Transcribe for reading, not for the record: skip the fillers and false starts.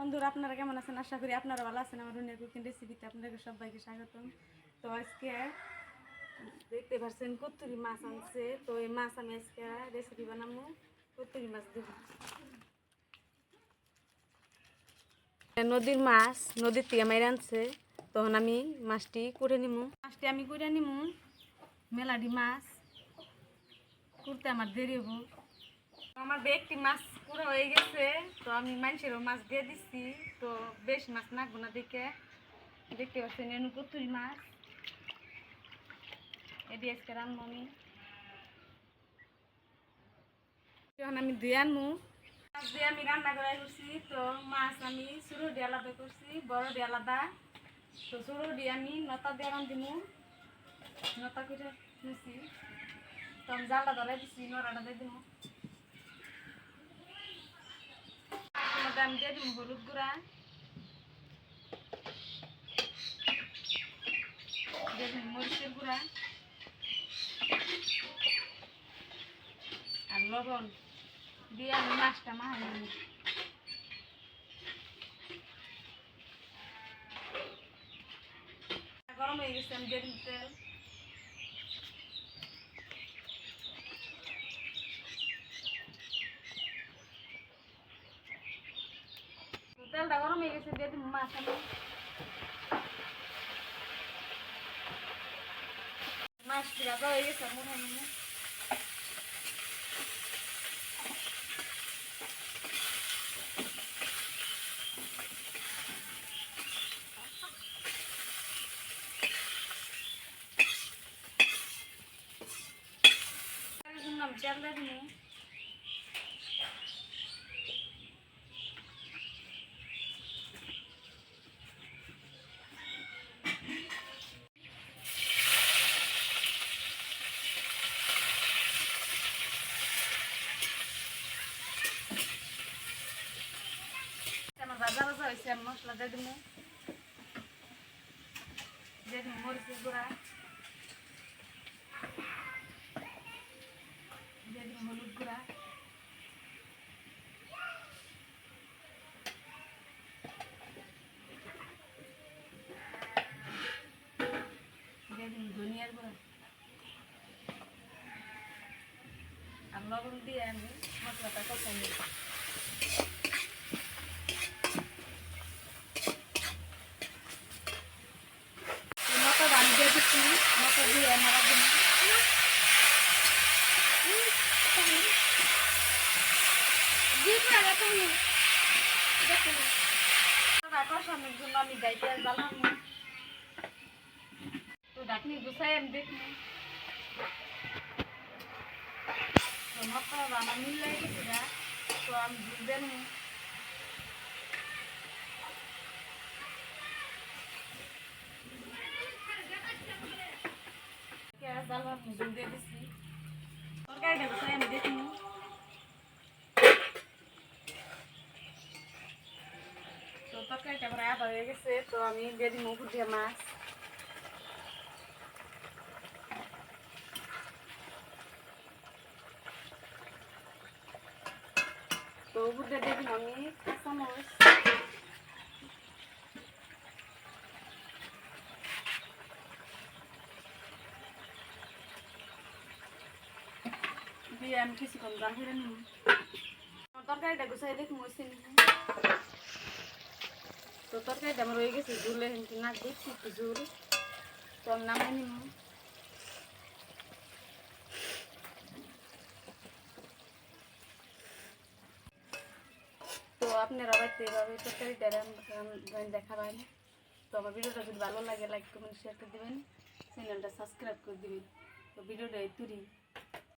বন্ধুরা আপনারা কেমন আছেন? আশা করি আপনারা ভালো আছেন। আমার রুনিয়া কুকিং রেসিপিতে আপনাদের সবাইকে স্বাগতম। তো আজকে দেখতে পাচ্ছেন কত্তুরি মাছ আনছে। তো এই মাছ আমি আজকে রেসিপি বানাবো। কত্তুরি মাছ দেব, নদীর মাছ, নদীর থেকে মাইরে আনছে। তখন আমি মাছটি করে নিমু। মেলাডি মাছ করতে আমার দেরি হবো। আমার একটি মাছ পুরো হয়ে গেছে। তো আমি মানুষেরও মাছ দিয়ে দিচ্ছি। তো বেশ মাছ নাকবো না দেখে, দেখতে পাচ্ছেন এনু কত্তুরি মাছ এটি আজকে রান্না আমি। যখন আমি ধুয়ে আনবো, মাছ দিয়ে আমি রান্না করা করছি। তো মাছ আমি ছোটো দিয়ে আলাদা করছি, বড় দিয়ে আলাদা। তো ছোটো দিয়ে আমি নতা দিয়ে রান্ধিমু, নতা করে নিছি। তো আমি জালটা ধরাই দিচ্ছি, নড়াটা দিয়ে দিব। আমি দিয়ে দিব হলুদ গুঁড়া, দিয়ে দিব মরিচের গুঁড়া আর লবণ দিয়ে আমি মাছটা মাখাই নিব। গরম হয়ে গেছে, আমি দিয়ে দিব তেল। তেলটা গরম হয়ে গেছে, দিয়ে দিব মাছ। আমি মাছটি ভাজা হয়ে গেছে মনে হয়। আমি তেল দিয়ে দিব। আমার ভাজা ভাজা হয়েছে, আমি মশলা দিয়ে দিব। দিয়ে দিব মরিচের গুঁড়া, দিয়ে দিব হলুদ গুঁড়া, দিয়ে দিব ধনিয়ার গুঁড়া আর লবণ দিয়ে আমি মশলাটা কষাই নিব। মতো আমি দিয়ে দিচ্ছি, মতো দিয়ে মারা দিব। কষানোর জন্য আমি গাইতে জ্বালাম। তো ঢাকনি গুছাই আমি দেখি। তো মশলা আমার মিল লাগে গেছে না, তো আমি বুঝবেন জ্বালাম জল দিয়ে দিচ্ছি। তরকারিটা গুছাই আমি দেখি। তো তরকারিটা প্রায় আধা হয়ে গেছে। তো আমি দিয়ে দিই উপর দিয়ে মাছ। তো উপর দিয়ে দিই আমি কাঁচামরিচ, দিয়ে আমি কিছুক্ষণ জাল ফিরে নিব। তরকারিটা গুছাই দেখি মরছি নাকি। তো তরকারিটা আমার হয়ে গেছে, ঝুলে কিন্তু না দেখছি একটু ঝুল। তো আমি নামাই নিব। তো আপনারা বাড়িতে এইভাবে তরকারিটা দেখাবেন। তো আমার ভিডিওটা যদি ভালো লাগে লাইক কমেন্ট শেয়ার করে দেবেন, চ্যানেলটা সাবস্ক্রাইব করে দেবেন। তো ভিডিওটা এই তুরি।